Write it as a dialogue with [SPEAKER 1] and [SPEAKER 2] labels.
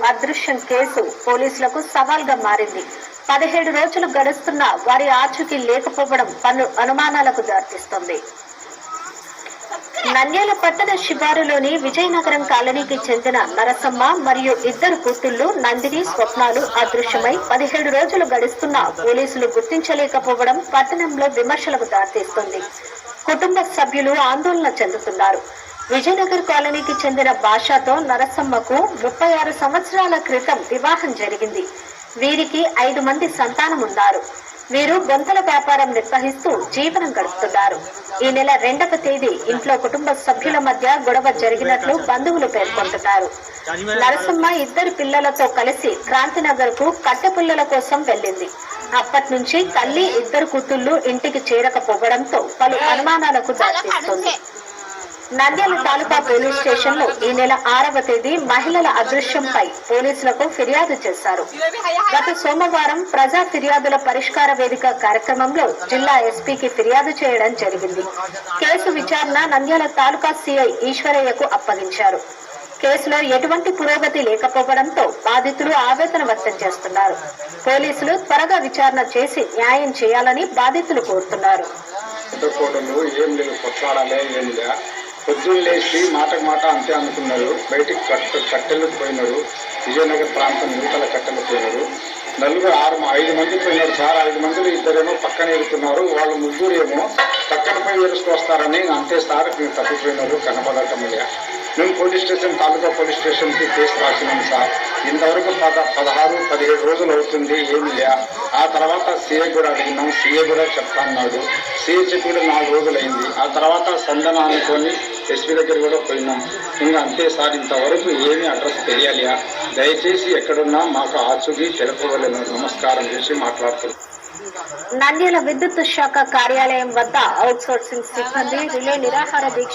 [SPEAKER 1] అదృశ్యం కేసు పోలీసులకు సవాల్గా మారింది. 17 రోజులు గడుస్తున్నా వారి ఆచూకీ లేకపోవడం పలు అనుమానాలకు దారితీస్తోంది. నంద్యాల పట్టణ శివారులోని విజయనగరం కాలనీకి చెందిన నరసమ్మ మరియు ఇద్దరు కూతుళ్లు నందిని, స్వప్నాలు అదృశ్యమై 17 రోజులు గడుస్తున్నా పోలీసులు గుర్తించలేకపోవడం పట్టణంలో విమర్శలకు దారితీస్తుంది. కుటుంబ సభ్యులు ఆందోళన చెందుతున్నారు. విజయనగర్ కాలనీకి చెందిన భాషతో నరసమ్మకు 36 సంవత్సరాల క్రితం వివాహం జరిగింది. వీరికి 5 మంది సంతానం ఉన్నారు. వీరు బొంతల వ్యాపారం నిర్వహిస్తూ జీవనం గడుపుతున్నారు. ఈ నెల 2వ తేదీ ఇంట్లో కుటుంబ సభ్యుల మధ్య గొడవ జరిగినట్లు బంధువులు పేర్కొంటున్నారు. నరసమ్మ ఇద్దరు పిల్లలతో కలిసి క్రాంతినగర్ కు కట్టెపుల్లల కోసం వెళ్లింది. అప్పటి నుంచి తల్లి, ఇద్దరు కూతుళ్లు ఇంటికి చేరకపోవడంతో పలు అనుమానాలకు దారితీస్తుంది. నంద్యాల తాలూకా పోలీస్ స్టేషన్ లో ఈ నెల 6వ తేదీ మహిళల అదృశ్యంపై పోలీసులకు ఫిర్యాదు చేశారు. గత సోమవారం ప్రజా ఫిర్యాదుల పరిష్కార వేదిక కార్యక్రమంలో జిల్లా ఎస్పీకి ఫిర్యాదు చేయడం జరిగింది. కేసు విచారణ నంద్యాల తాలూకా సిఐ ఈశ్వరయ్యకు అప్పగించారు. కేసులో ఎటువంటి పురోగతి లేకపోవడంతో బాధితులు ఆవేదన వ్యక్తం చేస్తున్నారు. పోలీసులు త్వరగా విచారణ చేసి న్యాయం చేయాలని బాధితులు కోరుతున్నారు.
[SPEAKER 2] పొద్దున్న లేచి మాటకు మాట అంతే అనుకున్నారు. బయటికి కట్టెలు పోయినారు. విజయనగర్ ప్రాంతం యువతల కట్టెలు పోయినారు. 5 మంది పోయినారు సార్. 5 మందిలో ఇద్దరేమో పక్కన ఎడుతున్నారు. వాళ్ళు ముగ్గురు ఏమో పక్కన పోయి ఎరుసుకొస్తారని అంతే సార్ తప్పిపోయినారు. కనపడటం మేము పోలీస్ స్టేషన్, తాలూకా పోలీస్ స్టేషన్కి కేసు రాసినాం సార్. ఇంతవరకు 17 రోజులు అవుతుంది, ఏమి లే. ఆ తర్వాత సీఏ కూడా అడిగినాం. సీఏ కూడా చెప్తా అన్నాడు. సీఏ చెప్పి కూడా 4 రోజులు అయింది. ఆ తర్వాత సందన అనుకొని ఎస్పీ దగ్గర కూడా పోయినాం. ఇంకా అంతే సార్, ఇంతవరకు ఏమీ అడ్రస్ తెలియాలి. దయచేసి ఎక్కడున్నా మాకు ఆచూకీ తెలుపవలను నమస్కారం చేసి మాట్లాడుతున్నాం.
[SPEAKER 1] నంద్యాల విద్యుత్ శాఖ కార్యాలయం వద్ద అవుట్ సోర్సింగ్ సిబ్బంది రిలే నిరాహార దీక్ష